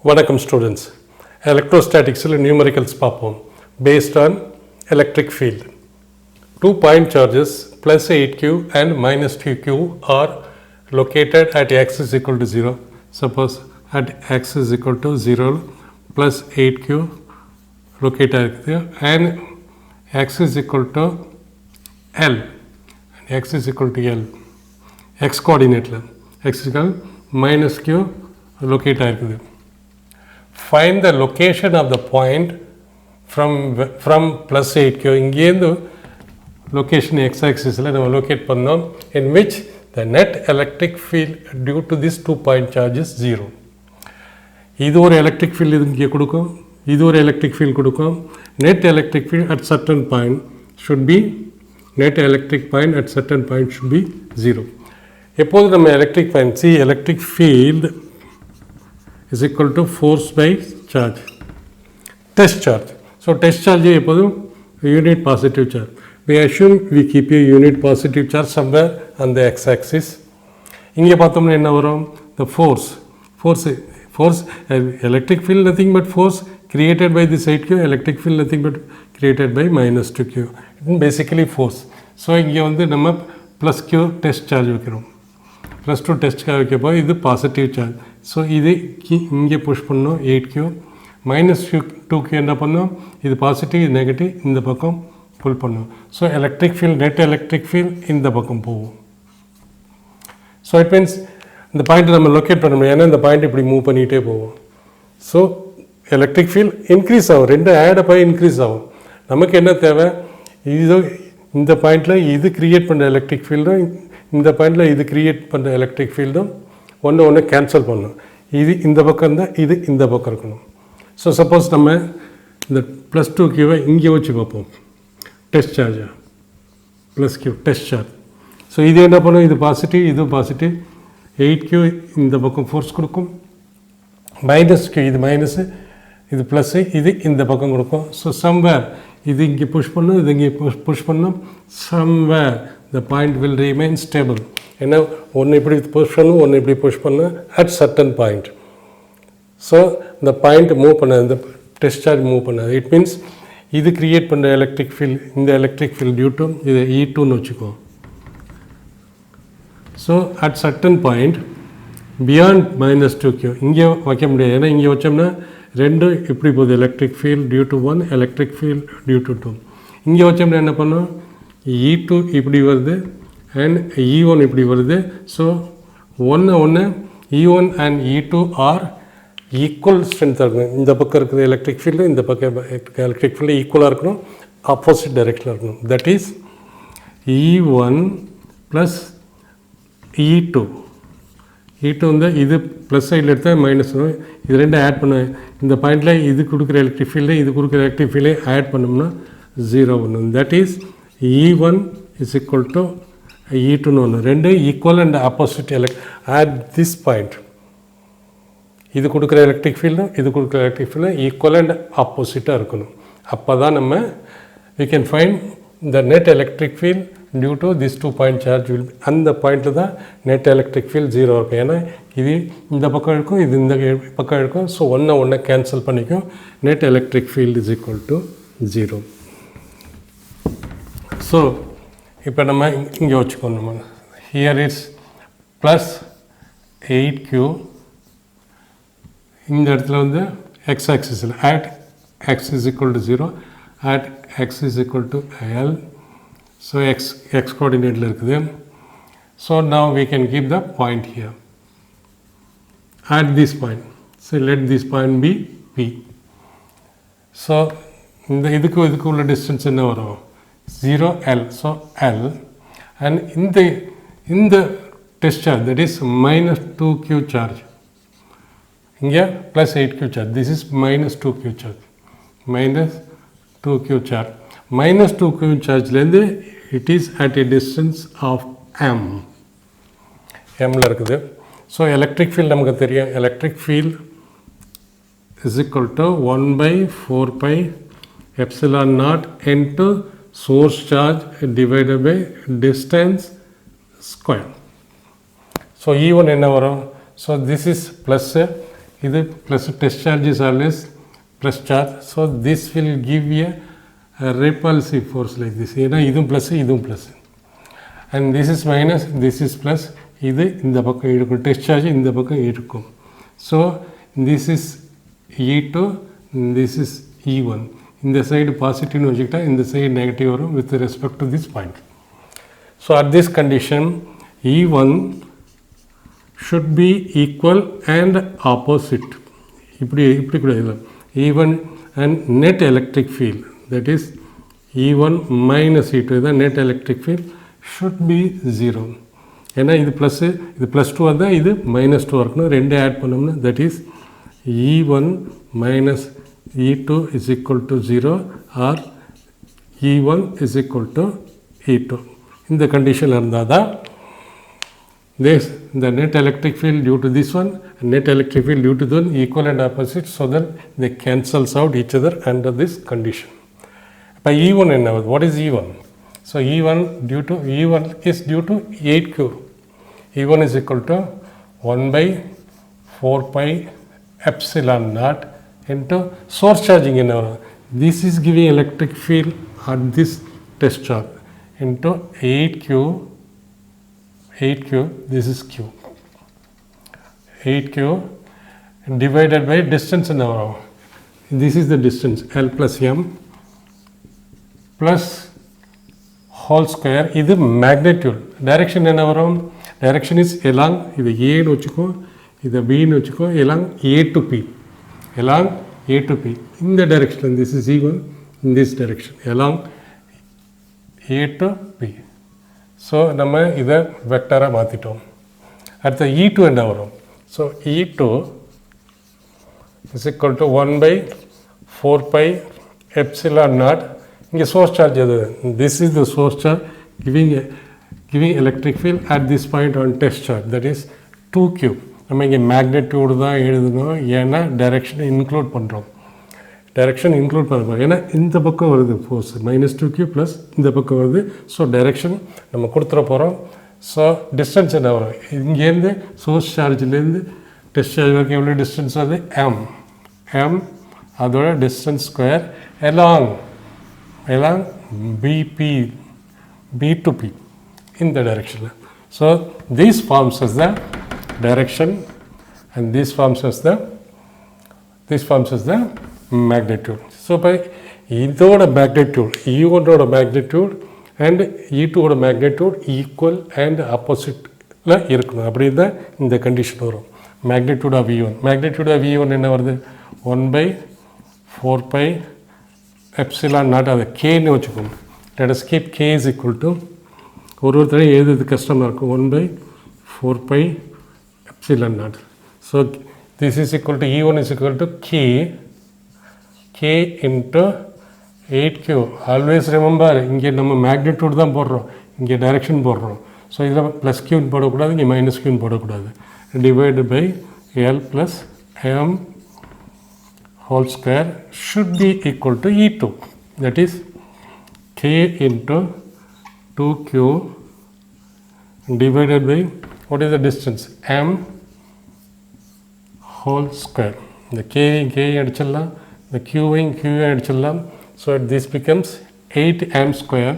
வணக்கம் students. எலக்ட்ரோஸ்டாட்டிக்ஸில் numericals பார்ப்போம். Based on electric field. 2 point charges plus 8q and minus 2q are located at x is equal to 0. Suppose at x is equal to 0 plus 8q located and x is equal to L. X is equal to L. X coordinate. X is equal minus q located. Find the location of the point from plus 8q. இங்கேருந்து location x-axis நம்ம locate பண்ணோம், in which the net electric field due to this 2 point charge is 0. இது ஒரு electric field இங்கே கொடுக்கும், இது ஒரு electric field கொடுக்கும். Net electric field at certain point should be should be 0. எப்போது நம்ம electric point, see electric field is equal to force by charge, test charge. So test charge எப்போதும் unit positive charge. We assume we keep a unit positive charge somewhere on the x-axis. இங்கே பார்த்தோம்னா என்ன வரும்? The force electric field nothing but force created by this 8q, electric field nothing but created by minus 2q. Basically force. So இங்கே வந்து நம்ம plus q test charge வைக்கிறோம், plus 2 test charge வைக்கப்போ இது positive charge. So இது இங்கே push பண்ணோம் 8q, minus 2q என்ன பண்ணோம், இது பாசிட்டிவ் இது நெகட்டிவ் இந்த பக்கம் புல் பண்ணோம். So electric field net electric field இந்த பக்கம் போகும். ஸோ இட் மீன்ஸ் இந்த பாயிண்ட் நம்ம லொக்கேட் பண்ண முடியும், ஏன்னா இந்த பாயிண்ட் இப்படி மூவ் பண்ணிகிட்டே போவோம். ஸோ எலக்ட்ரிக் ஃபீல்ட் இன்க்ரீஸ் ஆகும், ரெண்டு ஆட் ஆகி இன்க்ரீஸ் ஆகும். நமக்கு என்ன தேவை, இது இந்த பாயிண்டில் இது க்ரியேட் பண்ணுற எலக்ட்ரிக் ஃபீல்டும் இந்த பாயிண்டில் இது க்ரியேட் பண்ணுற எலக்ட்ரிக் ஃபீல்டும் ஒன்று கேன்சல் பண்ணணும். இது இந்த பக்கம் இருந்தால் இது இந்த பக்கம் இருக்கணும். ஸோ சப்போஸ் நம்ம இந்த ப்ளஸ் 2q இங்கே வச்சு பார்ப்போம், டெஸ்ட் சார்ஜா plus q test charge. So இது என்ன பண்ணும், இது பாசிட்டிவ் இது பாசிட்டிவ், 8q இந்த பக்கம் ஃபோர்ஸ் கொடுக்கும், மைனஸ் q இது மைனஸு இது ப்ளஸ்ஸு இது இந்த பக்கம் கொடுக்கும். ஸோ சம்வேர் இது இங்கே புஷ் பண்ணும், இது இங்கே புஷ் பண்ணும், somewhere the point will remain stable. ஏன்னா ஒன்று இப்படி புஷ் பண்ணும், ஒன்று இப்படி புஷ் பண்ணும் அட் சர்டன் பாயிண்ட். ஸோ இந்த பாயிண்ட் மூவ் பண்ண, இந்த டெஸ்ட் சார்ஜ் மூவ் பண்ணாது. இட் மீன்ஸ் இது க்ரியேட் பண்ணுற எலக்ட்ரிக் ஃபீல்ட், இந்த எலக்ட்ரிக் ஃபீல்ட் டியூ டு இது E2ன்னு வச்சுக்கோ. So at certain point beyond minus 2q இங்கே வைக்க முடியாது, ஏன்னா இங்கே வச்சோம்னா ரெண்டும் இப்படி போகுது, electric field due to 1, electric field due to 2. இங்கே வச்சோம்னா என்ன பண்ணோம், E2 இப்படி வருது அண்ட் E1 இப்படி வருது. ஸோ ஒன்று E1 and E2 R equal ஸ்ட்ரென்த்தாக இருக்கணும். இந்த பக்கம் இருக்கிற எலக்ட்ரிக் ஃபீல்டு இந்த பக்கம் எலக்ட்ரிக் ஃபீல்டு ஈக்குவலாக இருக்கணும், ஆப்போசிட் டைரெக்ஷனில் இருக்கணும். That is E1 plus E2 வந்து இது ப்ளஸ் சைடில் எடுத்தால் மைனஸ் வரும், இது ரெண்டும் ஆட் பண்ணுவேன். இந்த பாயிண்டில் இது கொடுக்குற எலக்ட்ரிக் ஃபீல்டு இது கொடுக்குற எலக்ட்ரிக் ஃபீல்டை ஆட் பண்ணோம்னா 0 ஒன்று. That is E1 is equal to E2ன்னு ஒன்று, ரெண்டு equal and opposite at this point. இது கொடுக்குற எலக்ட்ரிக் ஃபீல்டும் இது கொடுக்குற எலக்ட்ரிக் ஃபீல்டும் ஈக்குவல் அண்ட் ஆப்போசிட்டாக இருக்கணும். அப்போ தான் நம்ம we can find the net electric field due to this 2 point charge will be. அந்த பாயிண்ட்டில் தான் net electric field 0 இருக்கும், ஏன்னா இது இந்த பக்கம் இருக்கும் இது இந்த பக்கம் இருக்கும். ஸோ ஒன்றை கேன்சல் பண்ணிக்கும், net electric field is equal to 0. So இப்போ நம்ம இங்கே வச்சுக்கோம், நம்ம ஹியர் இஸ் ப்ளஸ் 8q, இந்த இடத்துல வந்து x ஆக்சிஸில் at x is equal to 0, at x is equal to L. So x கோஆர்டினேட்டில் இருக்குது. So now we can give the point here at this point. So let this point be P. So இந்த இதுக்கு உள்ள distance என்ன வரும், 0L. So L and in the test charge, that is minus 2q charge, இங்கே plus 8q charge, this is minus 2q charge, minus 2q charge. minus 2q chargeலேருந்து it is at a distance of mல இருக்குது. So electric field நமக்கு தெரியும், electric field is equal to 1 by 4 pi epsilon naught into source charge divided by distance square. So E1 என்ன வரும், so this is plus இது plus test charge is always plus charge, so this will give a repulsive force like this. ஏன்னா இதுவும் plus இதுவும் plus, and this is minus, this is plus, இது இந்த பக்கம் இருக்கும், டெஸ்ட் சார்ஜ் இந்த பக்கம் இருக்கும். So this is E2, this is E1. இந்த சைடு பாசிட்டிவ்னு வச்சுக்கிட்டா இந்த சைடு நெகட்டிவ் வரும் with respect to this point. So at this condition E1 should be equal and opposite. இப்படி கூட இல்லை, E1 and net electric field, that is E1 minus E2, இதான் net electric field, should be 0. ஏன்னா இது plus இது +2 வந்தால் இது -2 இருக்கணும், ரெண்டு ஆட் பண்ணோம்னா that is E1 minus E2 is equal to 0 or E1 is equal to E2. இந்த கண்டிஷனில் இருந்தால் தான் the net electric field due to this one and net electric field due to the one equal and opposite, so that they cancels out each other under this condition. By E1 and what is E1? So E1 is due to 8Q. E1 is equal to 1 by 4 pi epsilon naught into source charging in our. This is giving electric field at this test charge into 8Q, this is Q. 8Q divided by distance in our. This is the distance L plus M plus whole square. This is magnitude. Direction in our direction is along, இது A னு வச்சுக்கோ, இது B னு வச்சுக்கோ, along A to P. Along A to P. In the direction, this is E1, in this direction, along A to P. So, நம்ம இதை வெக்டராக மாற்றிட்டோம். அடுத்த E2 என்ன வரும்? So, E2 is equal to 1 by 4 pi epsilon naught. இங்கே source charge எது? This is the source charge giving electric field at this point on test charge, that is 2Q. நம்ம இங்கே மேக்னெட்யூடு தான் எழுதணும், ஏன்னா டைரெக்ஷனை இன்க்ளூட் பண்ணுறோம். டைரெக்ஷன் இன்க்ளூட் பண்ணுறோம் ஏன்னா இந்த பக்கம் வருது ஃபோர்ஸ் -2Q ப்ளஸ் இந்த பக்கம் வருது. ஸோ டைரெக்ஷன் நம்ம கொடுத்துட போகிறோம். ஸோ டிஸ்டன்ஸ் என்ன வரும்? இங்கேருந்து சோர்ஸ் சார்ஜ்லேருந்து டெஸ்ட் சார்ஜ் வரைக்கும் எவ்வளோ டிஸ்டன்ஸ் வருது? M அதோட distance square along B to P in the direction. So this forms as the direction and this forms as the magnitude. So by இதோட magnitude, E1 ஓட magnitude and E2 ஓட magnitude equal and oppositeல இருக்கணும். அப்படி தான் இந்த condition வரும். magnitude of E1 என்ன வருது? 1 by 4 pi epsilon naught, அது Kன்னு வச்சுக்கோங்க. Let us keep K is equal to, ஒருத்தரையும் எழுதுறது கஷ்டமாக இருக்கும், 1 by 4 pi epsilon naught. So this is equal to E1 is equal to K into 8Q. Always remember, இங்கே நம்ம magnitude தான் போடுறோம், இங்கே டைரெக்ஷன் போடுறோம். ஸோ இதில் ப்ளஸ் க்யூன்னு போடக்கூடாது, இங்கே மைனஸ் க்யூன்னு போடக்கூடாது. Divide by L plus M whole square should be equal to E2. That is K into 2Q divided by, what is the distance? M whole square. The K அடிச்சிடலாம், the Q அடிச்சிடலாம். So this becomes 8M square.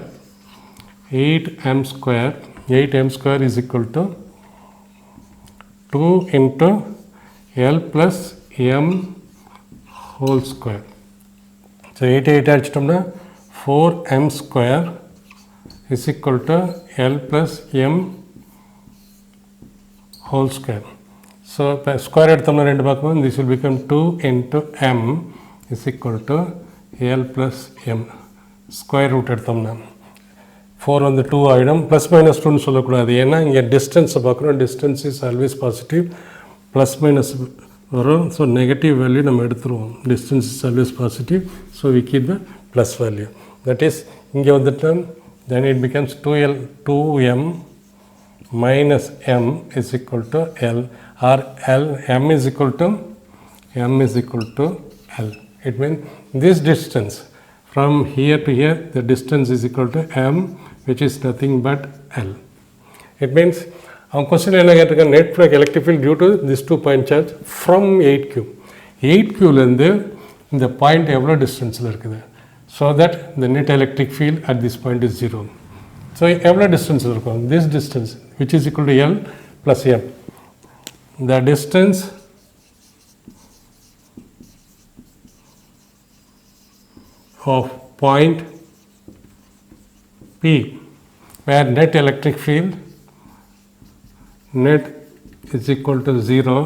8M square is equal to 2 into L plus M whole square. So 8 அடிச்சிட்டோம்னா 4M square is equal to L plus M whole square. So square எடுத்தோம்னா ரெண்டு பக்கமும், this will become 2 into M is equal to L plus M. Square root எடுத்தோம்னா 4 வந்து 2 ஆகிடும். Plus minus 2ன்னு சொல்லக்கூடாது, ஏன்னா இங்கே டிஸ்டன்ஸை பார்க்குறோம். Distance is always positive, plus minus வரும். ஸோ நெகட்டிவ் வேல்யூ நம்ம எடுத்துருவோம். Distance is always positive, so we keep the plus value. That is இங்கே வந்துட்டு then it becomes 2M minus M is equal to L, or M is equal to L. It means this distance from here to here, the distance is equal to M, which is nothing but L. It means அவன் question என்ன கேட்டிருக்கான், net flux electric field due to this 2 point charge from 8Q. 8Qலேருந்து இந்த point எவ்வளோ டிஸ்டன்ஸில் இருக்குது. So that the net electric field at this point is 0. So எவ்வளோ டிஸ்டன்ஸில் இருக்கும், this distance which is equal to L plus M. The distance of point P where net electric field net is equal to 0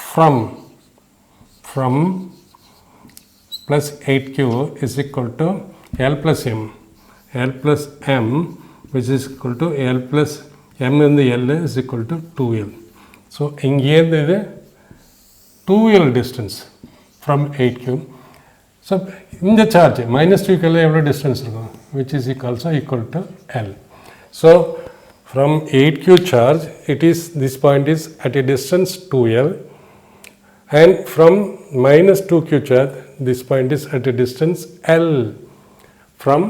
from plus 8Q is equal to L plus M. L plus M which is equal to L plus M in the L is equal to 2L. So here the 2L distance from 8Q. So in the charge minus 2Q every distance which is also equal to L. So from 8Q charge it is, this point is at a distance 2L, and from minus 2Q charge this point is at a distance L from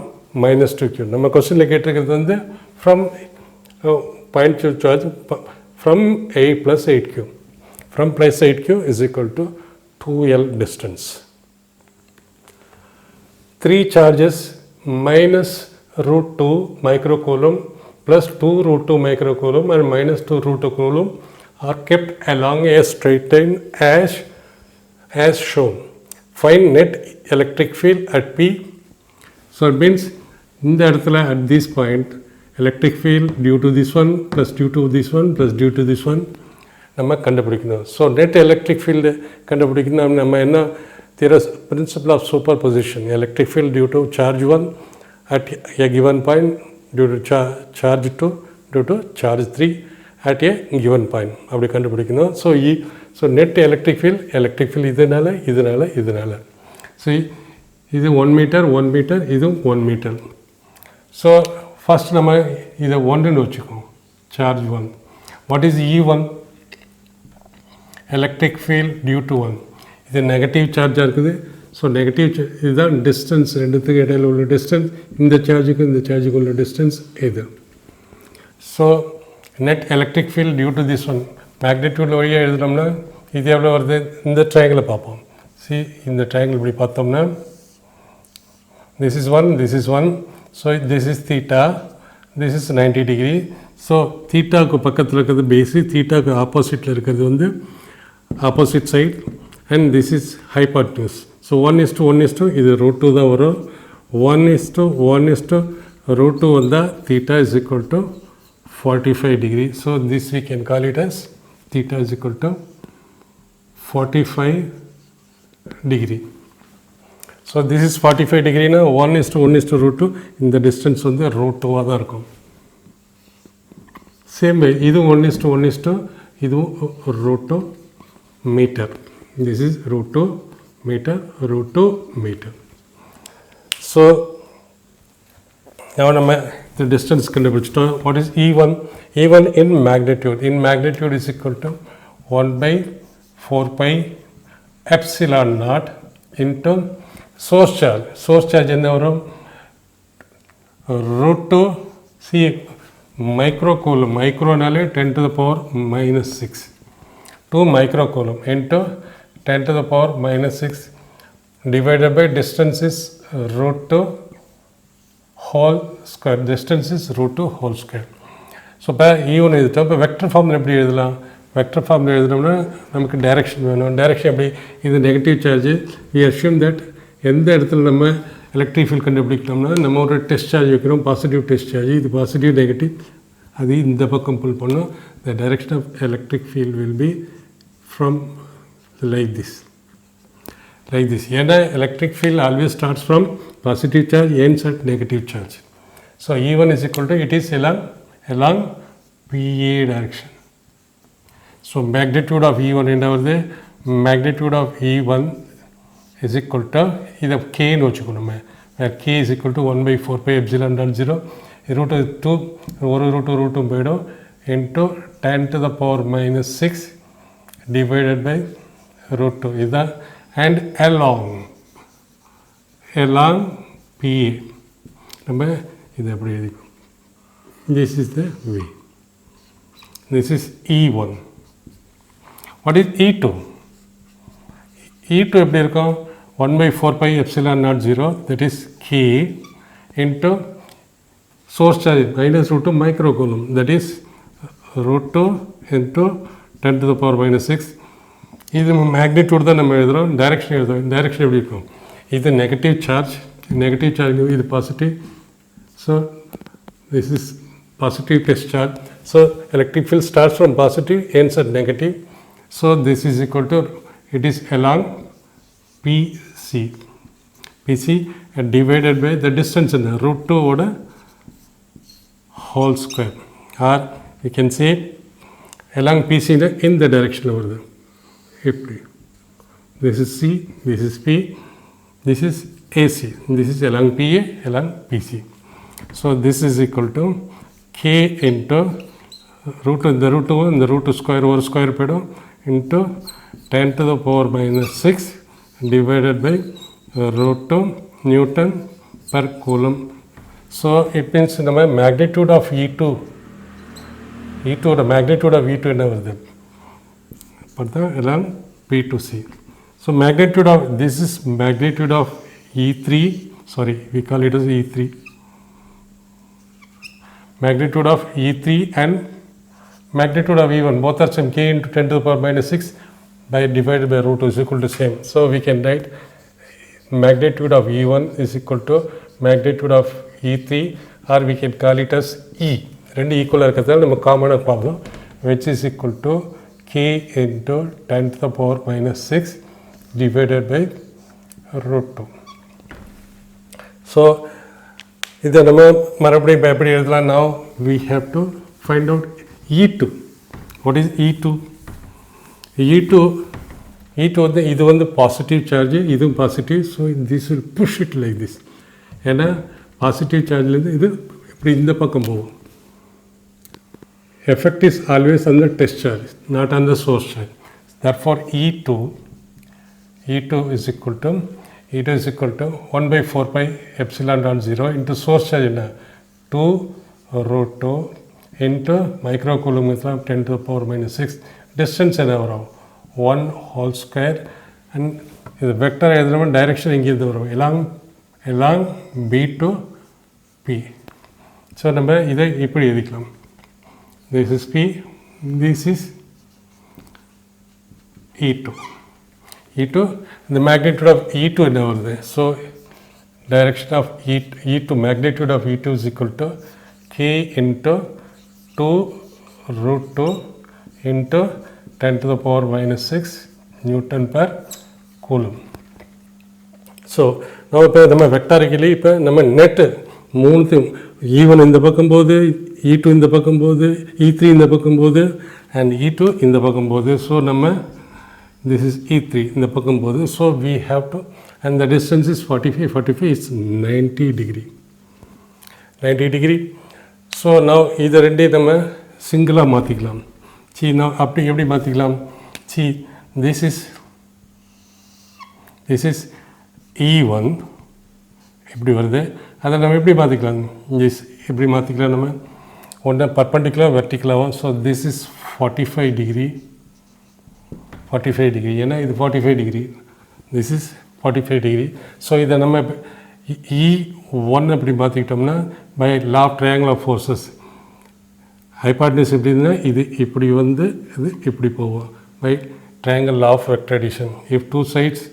minus 2Q. நம்ம கொஸ்டின்ல கேட்டிருக்கிறது வந்து from point Q charge from A plus 8Q. From plus 8Q is equal to 2L distance. 3 charges minus root 2 microcoulomb plus 2 root 2 microcoulomb and minus 2 root 2 coulomb are kept along a straight line as shown. Find net electric field at P. So it means in the இடத்துல at this point electric field due to this one plus due to this one plus due to this one நம்ம கண்டுபிடிக்கணும். So net electric field கண்டுபிடிக்கணும். நம்ம என்ன there's principle of superposition. Electric field due to charge 1 at a given point, due to charge 2, due to charge 3 at a given point. அப்படி கண்டுபிடிக்கணும். So net electric field இதனால. So இது 1 metre இதுவும் 1 metre. So first நம்ம இதை 1ன்னு வச்சுக்கோம். Charge 1. What is E1? Electric field due to 1. இது நெகட்டிவ் சார்ஜாக இருக்குது. ஸோ நெகட்டிவ் இதுதான் டிஸ்டன்ஸ், ரெண்டுத்துக்கு இடையில் உள்ள டிஸ்டன்ஸ். இந்த சார்ஜுக்கு உள்ள டிஸ்டன்ஸ் இது. So net electric field due to this one magnitude வழியாக எழுதினோம்னா இது எவ்வளோ வருது, இந்த ட்ரையாங்கிளை பார்ப்போம். இந்த ட்ரையாங்கிள் இப்படி பார்த்தோம்னா this is 1, so this is theta, this is 90 degree. So தீட்டாவுக்கு பக்கத்தில் இருக்கிறது பேஸு, தீட்டாவுக்கு ஆப்போசிட்டில் இருக்கிறது வந்து opposite side, and this is hypotenuse. So 1:1 இது √2 தான் வரும். 1:1 வந்தால் theta is equal to 45 degree. So this we can call it as theta is equal to 45 degree. So this is 45 degree na 1:1 இந்த distance வந்து √2 தான் இருக்கும். சேம் வே இது 1:1 இதுவும் √2 metre. This is √2 meter. So now நம்ம the distance கண்டுபிடிச்சிட்டோம். What is E1? E1 in magnitude. In magnitude is equal to 1/4 pi epsilon naught into source charge. Source charge என்ன வரும், √2 microcoulomb. மைக்ரோனாலே 10 to the power minus 6. 2 microcoulomb into 10 to the power minus 6 divided by distance is √2 whole square. Distance is √2 whole square. So இப்போ E1 எழுதிட்டோம். இப்போ vector ஃபார்மில் எப்படி எழுதலாம்? Vector ஃபார்மில் எழுதினோம்னா நமக்கு டைரெக்ஷன் வேணும். டைரெக்ஷன் எப்படி, இது negative charge. We assume that எந்த இடத்துல நம்ம எலக்ட்ரிக் ஃபீல்ட் கண்டுபிடிக்கலாம்னா நம்ம ஒரு டெஸ்ட் சார்ஜ் வைக்கிறோம், பாசிட்டிவ் டெஸ்ட் சார்ஜ். இது பாசிட்டிவ் நெகட்டிவ் அது இந்த பக்கம் புல் பண்ணோம். The direction of electric field will be from like this. ஏன்னா electric field always starts from positive charge, ends at negative charge. So E1 is equal to, it is along PA direction. So magnitude of E1 என்ன வருது, magnitude of E1 is equal to, இதை K ன்னு வச்சுக்கணும். where K is equal to 1/4 pi epsilon naught 0 √2 ஒரு √2 போயிடும் into 10 to the power minus 6 divided by √2 இதுதான். and along PA நம்ம இதை எப்படி எழுதிக்கும். this is the way. This is E1. What is E2? E2 எப்படி இருக்கும் 1 by 4 pi epsilon naught 0, that is K into source charge minus root 2 microcoulomb, that is root 2 into 10 to the power minus 6. இது magnitude தான் நம்ம எழுதுகிறோம், direction எழுதுகிறோம். Direction எப்படி இருக்கும்? இது நெகட்டிவ் சார்ஜ் இது positive. So this is positive test charge. So electric field starts from positive, ends at negative. So this is equal to, it is along PC and divided by the distance in the root 2 oda whole square, or you can say along PC in the direction over there. This is C, this is P, this is AC, this is along PA, along PC. So this is equal to K into root 2 the root 2 and the root 2 square over square pedo into 10 to the power minus 6 divided by root 2 Newton per coulomb. So it means the magnitude of E2, the magnitude of E2 என்ன வருது பார்த்தா along P to C. So magnitude of, this is magnitude of E3, sorry we call it as E3. Magnitude of E3 and magnitude of E1, both are same, K into 10 to the power minus 6 by divided by root 2 is equal to same. So we can write magnitude of E1 is equal to magnitude of E3, or we can call it as E. ரெண்டு ஈக்குவலாக இருக்கிறதால நம்ம காமனாக பார்ப்போம், which is equal to K into 10 to the power minus 6 divided by root 2. So இதை நம்ம மறுபடியும் எப்படி எழுதலாம்? Now we have to find out E2. What is E2? E2 வந்து இது வந்து பாசிட்டிவ் சார்ஜ், இதுவும் positive. So this will push it like this. ஏன்னா பாசிட்டிவ் சார்ஜ்லேருந்து இது இப்படி இந்த பக்கம் போகும். Effect is always on the test charge, not on the source charge. Therefore E2 is equal to 1 by 4 pi epsilon naught 0 into source charge என்ன 2 root 2 into microcoulomb 10 to the power minus 6. Distance என்ன வரும் 1 whole square, and இது vector எழுதுறோம், direction இங்கேருந்து வரும் along B to P. So நம்ம இதை இப்படி எழுதிக்கலாம். This is P, this is E2. The magnitude of E2 என்ன வருது? So direction of E2, magnitude of E2 is equal to K into 2 root 2 into 10 to the power minus 6 Newton per coulomb. So now இப்போ நம்ம வெக்டாரிக்கலி இப்போ நம்ம net மூணுத்தையும் E1 இந்த பக்கம் போகுது, E2 இந்த பக்கம் போகுது, E3 இந்த பக்கம் போகுது, and E2 இந்த பக்கம் போகுது. ஸோ நம்ம this is E3 இந்த பக்கம் போகுது. So we have to, and the distance is 45 is 90 degree. So now இதை ரெண்டையும் நம்ம சிங்கிளாக மாற்றிக்கலாம். now அப்படி எப்படி மாற்றிக்கலாம்? this is E1 இப்படி வருது. அதை நம்ம எப்படி மாற்றிக்கலாம்? எப்படி மாற்றிக்கலாம்? நம்ம ஒன்று பர்பண்டிகுலர் வெர்டிகுலராகவும். ஸோ திஸ் இஸ் 45 டிகிரி, ஏன்னா இது 45 degree, this is 45 degree. So இதை நம்ம E1 அப்படி மாற்றிக்கிட்டோம்னா by law of triangle of forces hypotenuse எப்படி இருந்தால் இது இப்படி வந்து இது இப்படி போகும் by triangle law of vector addition. If two sides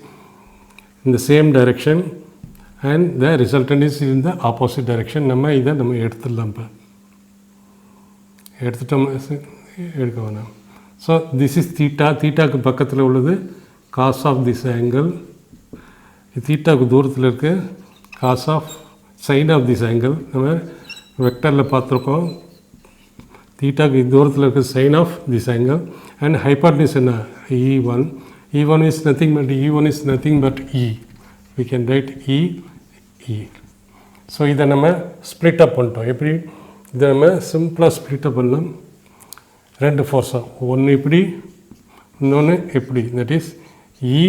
in the same direction and the resultant is in the opposite direction, நம்ம இதை நம்ம எடுத்துடலாம். இப்போ எடுத்துட்டோம் எடுக்க வேணாம். ஸோ திஸ் இஸ் தீட்டாவுக்கு பக்கத்தில் உள்ளது காஸ் ஆஃப் திஸ் ஆங்கிள், தீட்டாவுக்கு தூரத்தில் இருக்குது cos of sine of this angle. நம்ம வெக்டரில் பார்த்துருக்கோம், தீட்டாவுக்கு தூரத்தில் இருக்குது sine of this angle. And hypotenuse என்ன E1 is nothing but E. We can write E. So இதை நம்ம ஸ்ப்ளிட் அப் பண்ணிட்டோம். எப்படி இதை நம்ம சிம்பிளாக ஸ்ப்ளிட் அப் பண்ணலாம். ரெண்டு ஃபோர்ஸாக, ஒன்று இப்படி இன்னொன்று இப்படி. That is E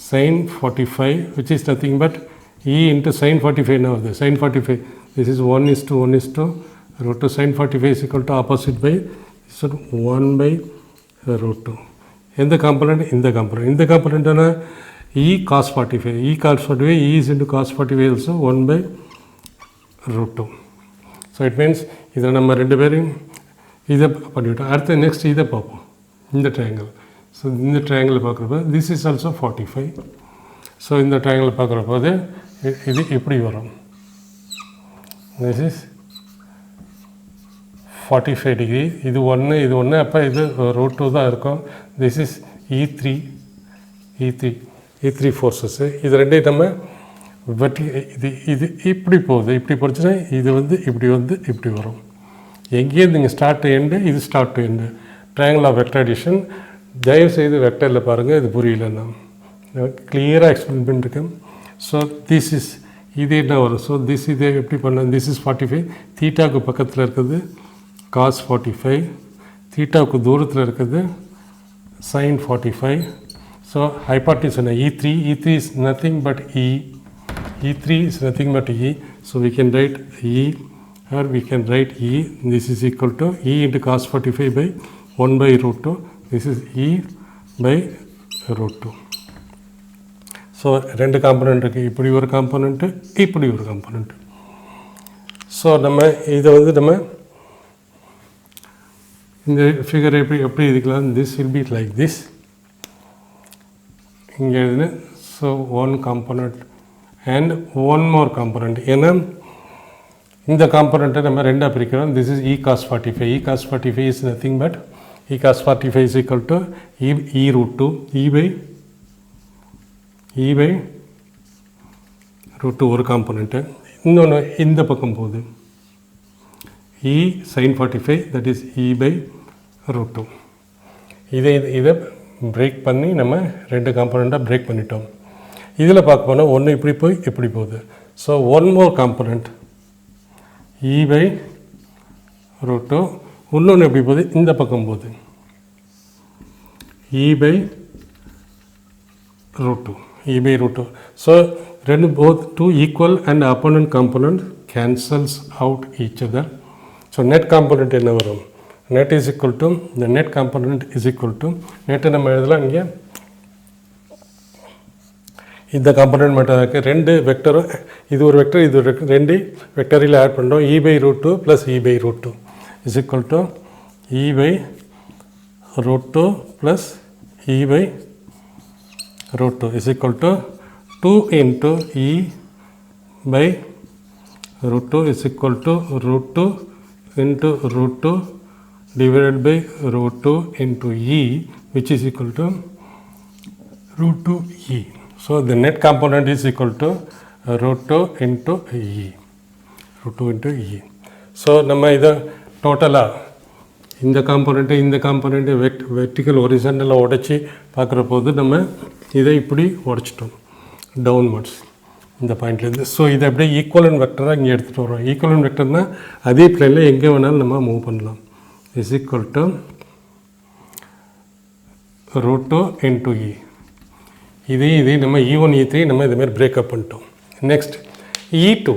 sin 45 which is nothing but E into sin 45 என்ன வருது? sin 45, this is 1:1 root 2 sin 45 is equal to opposite by So 1 by root 2. எந்த காம்பனண்ட்? இந்த காம்பனண்ட். இந்த காம்பனண்ட்னா E cos 45. E cos 45, E is into cos 45 also 1 by root 2. So it means இதில் நம்ம ரெண்டு பேரும் இதை பண்ணிவிட்டோம். அடுத்து நெக்ஸ்ட் இதை பார்ப்போம், இந்த ட்ரையாங்கிள். ஸோ இந்த ட்ரையாங்கிள் பார்க்குறப்போ திஸ் இஸ் ஆல்சோ 45. ஸோ இந்த ட்ரையாங்கிள் பார்க்குறப்போ இது இப்படி வரும். This is 45 degree. இது ஒன்று அப்போ இது root 2 தான் இருக்கும். This is E3 forces. இது ரெண்டையும் நம்ம இது இப்படி போகுது. இப்படி போச்சுன்னா இது இப்படி வரும். எங்கேயும் நீங்கள் ஸ்டார்ட் டு எண்டு, இது start to end. Triangle of vector addition. தயவுசெய்து வெக்டரில் பாருங்கள், இது புரியலன்னா கிளியராக எக்ஸ்பிளைன் பண்ணியிருக்கேன். ஸோ திஸ் இஸ் இது என்ன வரும்? ஸோ இதை எப்படி பண்ண? This is 45. தீட்டாவுக்கு பக்கத்தில் இருக்குது cos 45, தீட்டாவுக்கு தூரத்தில் இருக்குது sin 45. ஸோ ஹைபார்டிஸ் என்ன? E3 is nothing but E. E3 is nothing but E. So we can write E, or we can write E. This is equal to E into cos 45 by 1 by root 2. This is E by root 2. So ரெண்டு component இருக்குது. இப்படி ஒரு component, இப்படி ஒரு component. So நம்ம இதை நம்ம இந்த ஃபிகர் எப்படி இதுக்கலாம்? This will be like this. இங்கே எழுதுன. So one component and one more component. ஏன்னா இந்த காம்பனண்ட்டை நம்ம ரெண்டாக பிரிக்கிறோம். This is E cos 45. E cos 45 is nothing but E cos 45 is equal to E root 2. E by root 2 ஒரு component. இன்னொன்று இந்த பக்கம் போகுது E sin 45, that is E by root 2. இதை பிரேக் பண்ணி நம்ம ரெண்டு காம்பனண்ட்டாக பிரேக் பண்ணிட்டோம். இதில் பார்க்க போனால் ஒன்று இப்படி போய் இப்படி போகுது. So one more component E by root 2. இன்னொன்று எப்படி போகுது? இந்த பக்கம் போகுது E by root 2. E by root 2. So both two equal and opponent component cancels out each other. So net component என்ன வரும்? Net is equal to, the net component is equal to, net நம்ம எழுதலாம் இங்கே. இந்த component மட்டும் இருக்குது. ரெண்டு வெக்டரும், இது ஒரு வெக்டர், இது ஒரு வெக்டர், ரெண்டு வெக்டரில் ஆட் பண்ணுறோம். E by root 2 plus E by root 2 is equal to E by root 2 plus E by root 2 is equal to 2 into E by root 2 is equal to root 2 into root 2 divided by root 2 into E, which is equal to root 2 E. So the net component is equal to root 2 into E. root 2 into E. So நம்ம இதை டோட்டலாக இந்த component vertical ஹொரிசாண்டலாக உடைச்சி பார்க்குற போது நம்ம இதை இப்படி உடைச்சிட்டோம் டவுன்வர்ட்ஸ் இந்த பாயிண்ட்லேருந்து. ஸோ இதை அப்படியே ஈக்குவலன் வெக்டராக இங்கே எடுத்துகிட்டு வரோம். ஈக்குவலன் வெக்டர்னால் அதே பிளேனில் எங்கே வேணாலும் நம்ம மூவ் பண்ணலாம். Is equal to root 2 into E. இதே நம்ம E1 E3 நம்ம இதுமாரி பிரேக்கப் பண்ணிட்டோம். Next E2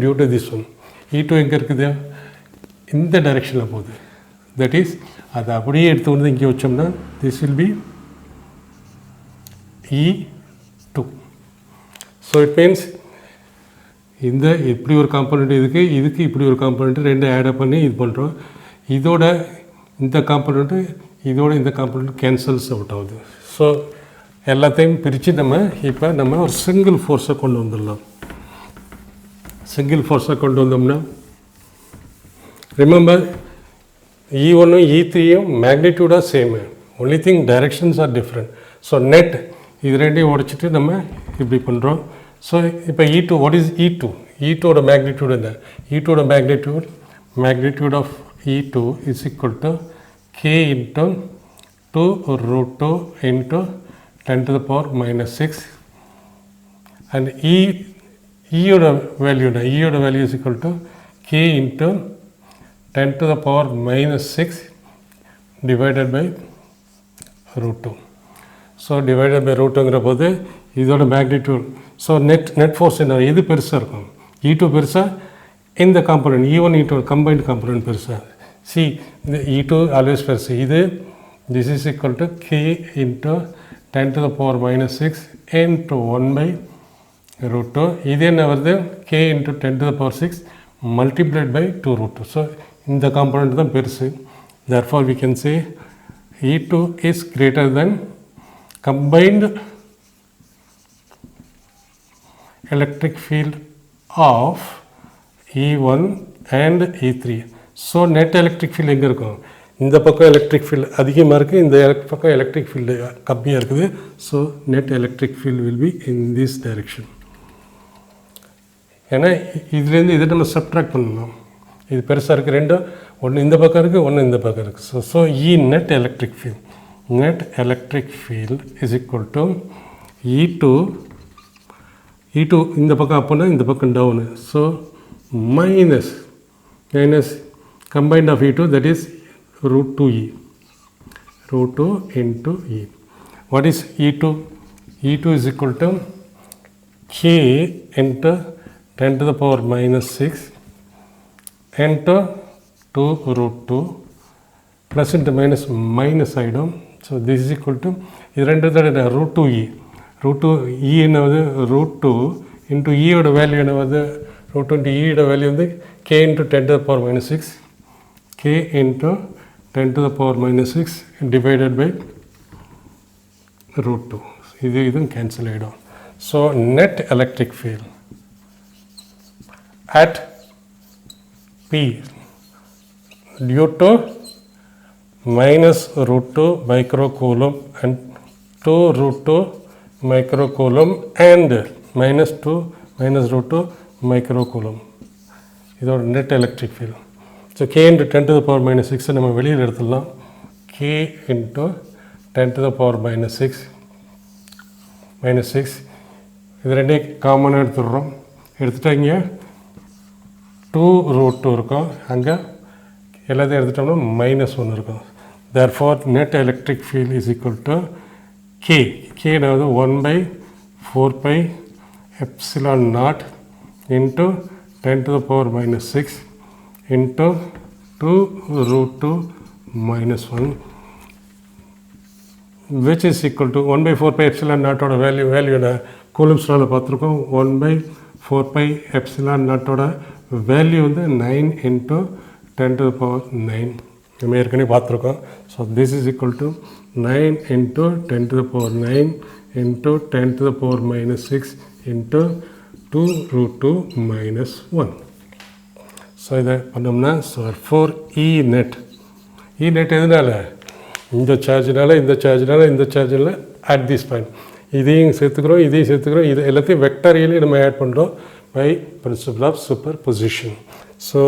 due to this one. E2 எங்கே இருக்குது? இந்த டைரெக்ஷனில் போகுது. தட் இஸ் அதை அப்படியே எடுத்து வந்து இங்கே வச்சோம்னா this will B E2. So it means இந்த இப்படி ஒரு காம்பனண்ட் இதுக்கு இப்படி ஒரு காம்பனண்ட்டு ரெண்டு ஆடப் பண்ணி இது பண்ணுறோம். இதோட இந்த காம்பனண்ட்டு இந்த காம்பனண்ட் கேன்சல்ஸ் அவுட் ஆகுது. ஸோ எல்லாத்தையும் பிரித்து நம்ம ஒரு சிங்கிள் ஃபோர்ஸை கொண்டு வந்துடலாம். சிங்கிள் ஃபோர்ஸை கொண்டு வந்தோம்னா ரிமெம்பர் E1 E3 மேக்னிடியூடாக same, only thing directions are different. So net இது ரெண்டையும் உடைச்சிட்டு நம்ம இப்படி பண்ணுறோம். ஸோ இப்போ E2, வாட் இஸ் E2? E2ஓட மேக்னிடியூட் என்ன? E2ஓட magnitude of E2 is equal to K into 2 root 2 into 10 to the power minus 6. And Eயோட value is equal to K into 10 to the power minus 6 divided by root 2. So divided by ரூட்டுங்கிற போது இதோட magnitude. So net force என்ன? எது பெருசாக இருக்கும்? E2 பெருசாக, இந்த component E1 E2 combined component பெருசாக. see the E2 always first இது this is equal to k into 10 to the power minus 6 into 1 by root 2 இது என்ன வருது k into 10 to the power 6 multiplied by 2 root 2 so இந்த component தான் பெருசு therefore we can say E2 is greater than combined electric field of E1 and E3 so net electric field எங்கே இருக்கும் இந்த பக்கம் electric field அதிகமாக இருக்குது இந்த பக்கம் electric field கம்மியாக இருக்குது so net electric field will be in this direction ஏன்னா இதுலேருந்து இதை நம்ம சப்ட்ராக்ட் பண்ணணும் இது பெருசாக இருக்குது ரெண்டும் ஒன்று இந்த பக்கம் இருக்குது ஒன்று இந்த பக்கம் இருக்குது so E net electric field is equal to E2 இந்த பக்கம் அப்போனா இந்த பக்கம் town so minus combined of E2 that is root 2 into E. What is E2? E2 is equal to k into 10 to the power minus 6 into 2 root 2 plus into minus item. So this is equal to root 2e. Root 2e என்னது root 2 into e ஓட value என்னது root 2 into e ஓட value வந்து k into 10 to the power minus 6 k into 10 to the power minus 6 divided by root 2 இதுவும் cancel ஆகிடும் so net electric field at P due to minus root 2 microcoulomb and 2 root 2 microcoulomb and minus root 2 microcoulomb இதோட net electric field so k into 10 to the power minus 6 நம்ம வெளியில் எடுத்துடலாம் k into 10 to the power minus 6 இது ரெண்டே காமனாக எடுத்துடுறோம் எடுத்துட்டா இங்கே 2 root 2 இருக்கும் அங்கே எல்லாத்தையும் எடுத்துட்டோம்னா minus 1 இருக்கும் therefore net electric field is equal to k அதாவது 1 by 4 pi epsilon naught into 10 to the power minus 6 into 2 root 2 minus 1 which is equal to 1 by 4 pi epsilon naught ஓட வேல்யூ கூலம்ஸ் லால பார்த்துருக்கோம் 1 by 4 pi epsilon naught ஓட value வந்து 9 into 10 to the power 9 நம்ம ஏற்கனவே பார்த்துருக்கோம் so this is equal to 9 into 10 to the power 9 into 10 to the power minus 6 into 2 root 2 minus 1 so இதை பண்ணோம்னா ஸோ 4 E net எதனால இந்த சார்ஜினால அட் திஸ் பாயிண்ட் இதையும் சேர்த்துக்கிறோம் இது எல்லாத்தையும் வெக்டாரியலி நம்ம ஆட் பண்ணுறோம் by principle of superposition. So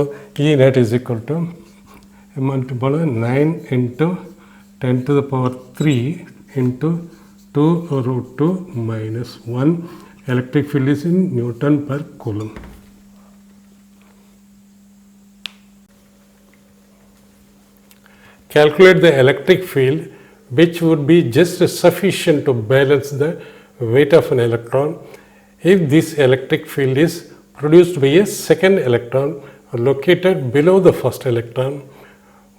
E net is equal to multiple 9 into 10 to the power 3 into 2 root 2 minus 1. Electric field is in Newton per coulomb. Calculate the electric field which would be just sufficient to balance the weight of an electron if this electric field is produced by a second electron located below the first electron.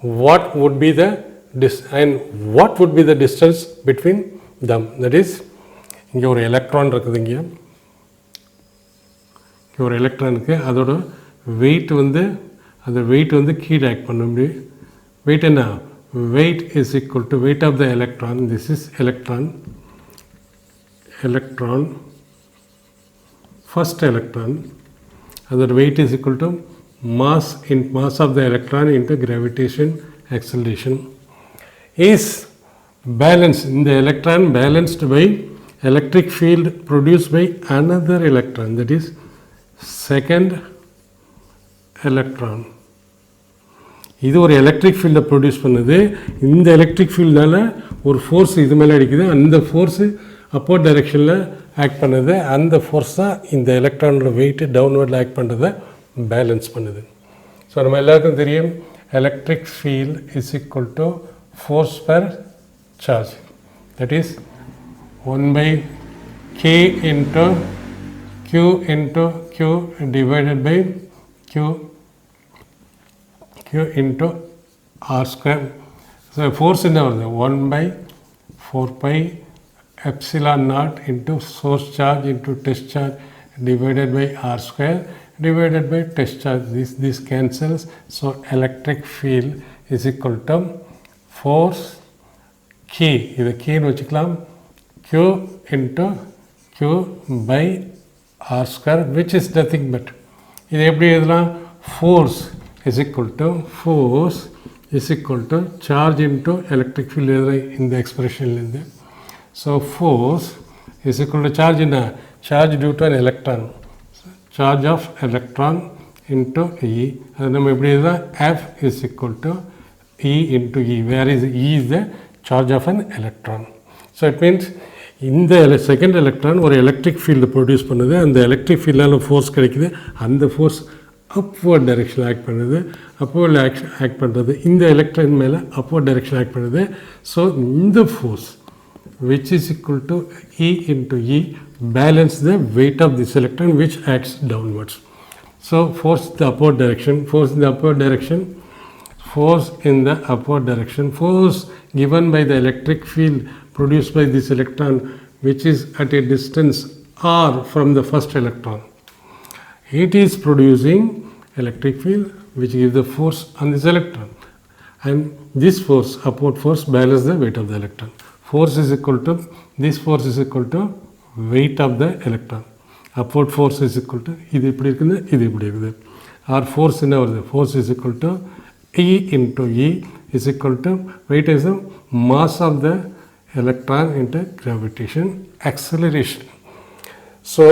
What would be the distance between them? That is, இங்கே ஒரு electron இருக்குது இங்கே ஒரு எலக்ட்ரானுக்கு அதோட wait வந்து கீழே act பண்ண முடியும் வெயிட் என்ன weight is equal to weight of the electron. This is electron first electron, other weight is equal to mass of the electron into gravitation acceleration is balanced in the electron balanced by electric field produced by another electron, that is second electron. இது ஒரு electric ஃபீல்டை produce பண்ணுது இந்த electric ஃபீல்டால் ஒரு force இது மேலே அடிக்குது அந்த ஃபோர்ஸு அப்போர்ட் டைரெக்ஷனில் ஆக்ட் பண்ணுது அந்த ஃபோர்ஸ் தான் இந்த எலக்ட்ரானோட வெயிட்டு டவுன்வர்டில் ஆக்ட் பண்ணுறதை பேலன்ஸ் பண்ணுது ஸோ நம்ம எல்லாருக்கும் தெரியும் electric field is equal to force per charge that is 1 by k into q divided by q into r square. So force என்ன வருது 1 by 4 pi epsilon naught into source charge into test charge divided by r square divided by test charge. This cancels. So electric field is equal to force K. இது K னு வச்சுக்கலாம். Q into Q by r square, which is nothing but இது எப்படி எழுதலாம்? Force is equal to charge into electric field in the expression. So force is equal to charge in a charge due to an electron, charge of electron into E. And F is equal to E into E, where is E is the charge of an electron. So it means in the second electron or electric field produce பண்ணுது, அந்த electric field force கிடைக்குது, அந்த force upward direction act பண்ணுது, upward act பண்ணுறது, இந்த electron மேலே upward direction act பண்ணுது. So இந்த force which is equal to E into E balance the weight of this electron which acts downwards. So force in the upward direction, force in the upward direction, force given by the electric field produced by this electron which is at a distance r from the first electron. It is producing electric field which gives the force on this electron, and this force, upward force, balances the weight of the electron. Force is equal to, this force is equal to weight of the electron. Upward force is equal to, இது இப்படி இருக்குது, இது இப்படி இருக்குது. Our force என்ன வருது? Force is equal to E into E is equal to, weight is the mass of the electron into gravitation acceleration. So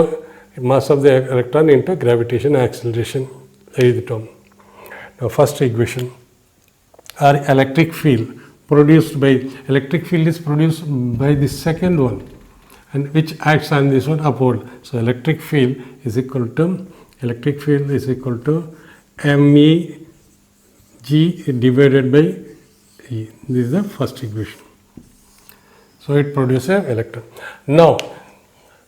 mass of the electron into gravitation acceleration. Now first equation, our electric field is produced by the second one, and which acts on this one upward. So electric field is equal to MEG divided by E. This is the first equation. So it produces an electron. Now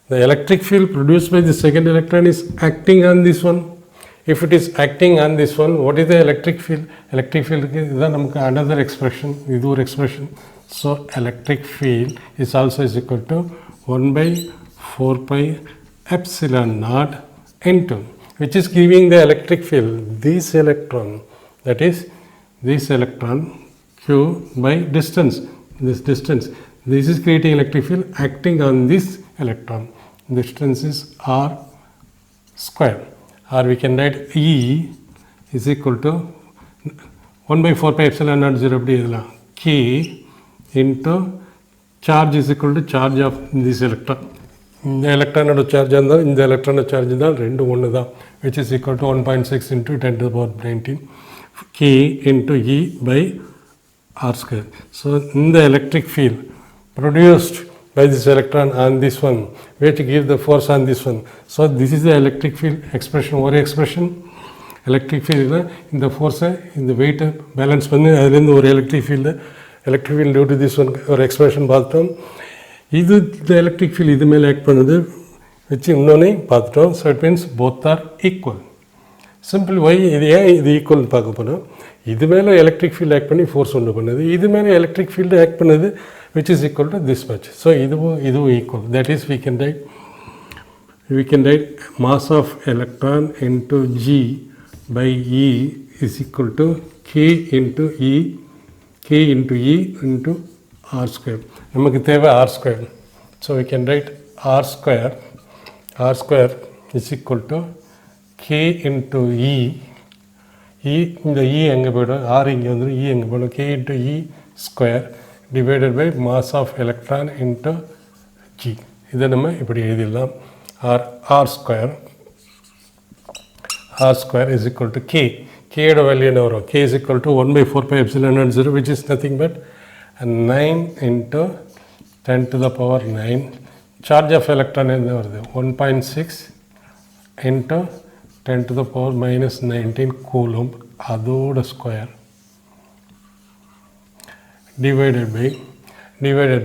the electric field produced by the second electron is acting on this one. If it is acting on this one, what is the electric field? Electric field is another expression. So electric field is also is equal to 1 by 4 pi epsilon naught into, which is giving the electric field, this electron, that is this electron Q by distance, this distance. This is creating electric field acting on this electron. Distance is r square, or we can write E is equal to 1 by 4 pi epsilon naught 0 K into charge is equal to charge of this electron. The electron charge and the electron charge is which is equal to 1.6 into 10 to the power 19 K into E by r square. So in the electric field produced by this electron on this one, which gives the force on this one. So this is the electric field expression. One expression, electric field in the force, in the weight balance பண்ணி அதிலிருந்து ஒரு electric field due to this one ஒரு expression பார்த்தோம். இது the electric field இது மேலே act பண்ணுது வச்சு இன்னொன்று பார்த்துட்டோம். So it means both are equal. Simple why இது ஏன் இது ஈக்குவல் பார்க்க போனோம். இது மேலே electric field ஆக்ட் பண்ணி force ஒன்று பண்ணுது, இது மேலே electric field ஆக்ட் பண்ணுது which is equal to this much. So இதுவும் equal. That is we can write mass of electron into G by E is equal to K into E into R square. நமக்கு தேவை R square. So we can write R square is equal to K into E. இந்த E எங்கே போய்டும், R இங்கே வந்துடும், E எங்கே போய்டும், K into E square divided by mass of electron into G. இதை நம்ம இப்படி எழுதிடலாம். R square is equal to K. K ஓட வேல்யூ என்ன வரும்? K is equal to 1 by 4 pi epsilon naught 0, which is nothing but 9 into 10 to the power 9. Charge of electron என்ன வருது? 1.6 into 10 to the power minus 19 coulomb, அதோட square divided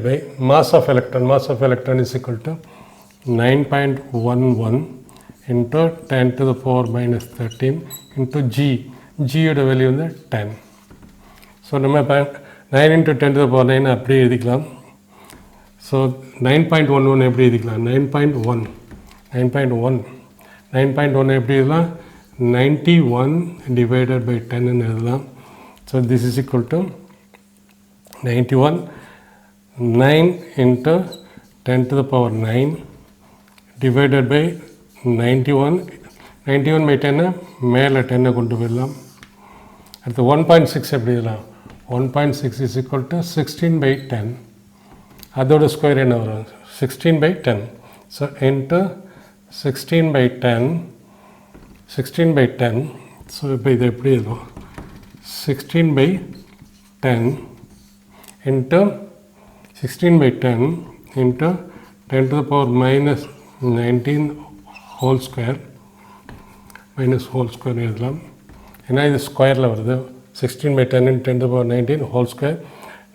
by mass of electron is equal to 9.11 into 10 to the power minus 13 into G. G ஓட value வந்து 10. So so நம்ம இப்போ 9 × 10⁻⁹ அப்படியே எழுதிக்கலாம். So 9.11 எப்படி எழுதிக்கலாம்? 9.1 எப்படி எழுதலாம்? 91 divided by 10 எழுதலாம். So this is equal to 91 9 × 10⁻⁹ divided by 91 by 10 மேலே 10 கொண்டு போயிடலாம். அடுத்து 1.6 எப்படி எழுதலாம்? 1.6 is equal to 16/10. அதோட ஸ்கொயர் என்ன வரும்? 16/10. So into 16/10. ஸோ இப்போ இது எப்படி எழுதும்? 16/10 இன்ட்டு 16/10 இன்ட்டு 10⁻⁻19 ஹோல் ஸ்கொயர் எழுதலாம். ஏன்னா இது ஸ்கொயரில் வருது. 16/10 × 10⁻19 ஹோல் ஸ்கொயர்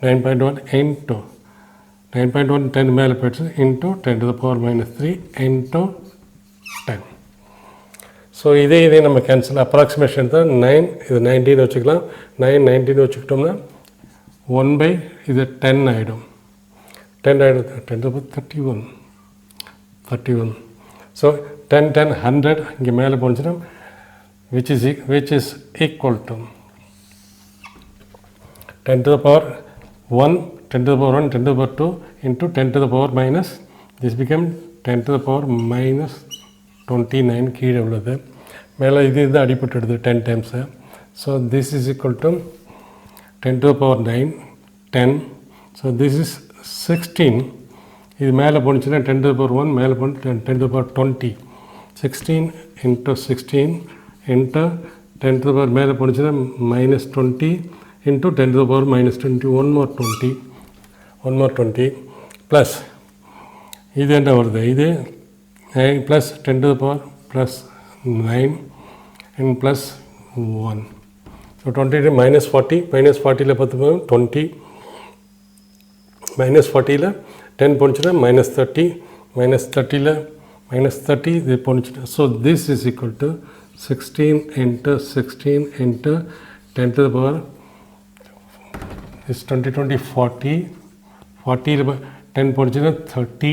9.1 இன்ட்டு 9.1 10 மேலே போயிடுச்சு இன்ட்டு 10⁻⁻3 இன்ட்டு 10. ஸோ இதே நம்ம கேன்சல் அப்ராக்சிமேஷன் தான். 9 இது 19 வச்சுக்கலாம். 19 வச்சுக்கிட்டோம்னா 1 இது 10 ஆகிடும். 10 ஆகிடும். 10⁻31. ஸோ 10 100 இங்கே மேலே போச்சுன்னா which is equal to 10⁻1 10⁻2 into 10⁻⁻, this became 10⁻⁻29 கீழே உள்ளது. மேலே இது அடிப்பட்டுடுது 10 times. So this is equal to 10⁻9 10. So this is 16. இது மேலே போணுச்சுன்னா 10⁻1 மேலே போன 10⁻20. 16 into 16 into 10⁻ மேலே போணுச்சுன்னா -20 into 10⁻-20. one more 20 ப்ளஸ் இது என்ன வருது? இது ப்ளஸ் 10⁻+9 and +1. ஸோ 20 -40 -40ல் 10 20 -40ல் 10 போணுச்சுன்னா -30 -30ல் -30 இது போணுச்சுன்னா. So this is equal to 16 into 16 into 10⁻. This 20 20 40 40ல் 10 போணுச்சுன்னா 30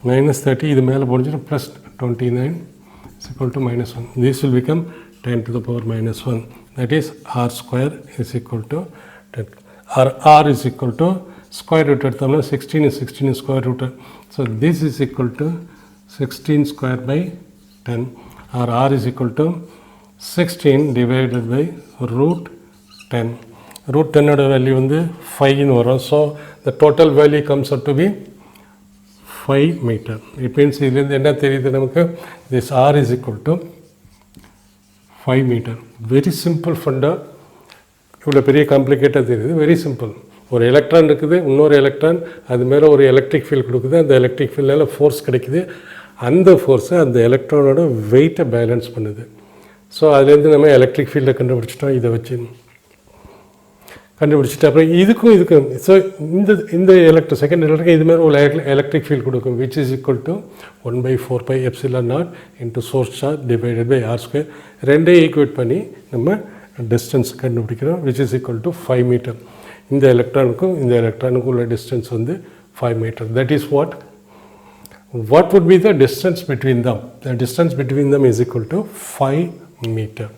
-30 இது மேலே போணுச்சுன்னா +29 is equal to -1. This will become 10⁻⁻1. That is r square is equal to 10. R is equal to square root எடுத்தோம்னா 16 is square root. So this is equal to 16 square by 10, or r is equal to 16 divided by root 10. root 10 ஓட value வந்து 5 வரும். So the total value comes out to be 5 meter. It means இதுலேருந்து என்ன தெரியுது நமக்கு? this r is equal to 5 meter. Very simple funda. இவ்வளோ பெரிய காம்ப்ளிகேட்டாக தெரியுது. Very simple. ஒரு எலக்ட்ரான் இருக்குது, இன்னொரு எலக்ட்ரான் அது மேலே ஒரு எலக்ட்ரிக் ஃபீல்ட் கொடுக்குது. அந்த எலக்ட்ரிக் ஃபீல்டால் ஃபோர்ஸ் கிடைக்குது. அந்த ஃபோர்ஸை அந்த எலக்ட்ரானோட வெயிட்டை பேலன்ஸ் பண்ணுது. ஸோ அதுலேருந்து நம்ம எலக்ட்ரிக் ஃபீல்டை கண்டுபிடிச்சிட்டோம். இதை வச்சு கண்டுபிடிச்சிட்டு அப்புறம் இதுக்கும் ஸோ இந்த செகண்ட் எலக்ட்ரிக் இது மாதிரி ஒரு எலக்ட்ரிக் ஃபீல்ட் கொடுக்கும். Which is equal to 1/4πε0 into source charge divided by r square. ரெண்டையும் ஈக்குவேட் பண்ணி நம்ம டிஸ்டன்ஸ் கண்டுபிடிக்கிறோம். Which is equal to 5 metre. இந்த எலக்ட்ரானுக்கும் இந்த எலக்ட்ரானுக்கும் உள்ள டிஸ்டன்ஸ் வந்து 5 metre. That is what would be the distance between them? The distance between them is equal to 5 meter.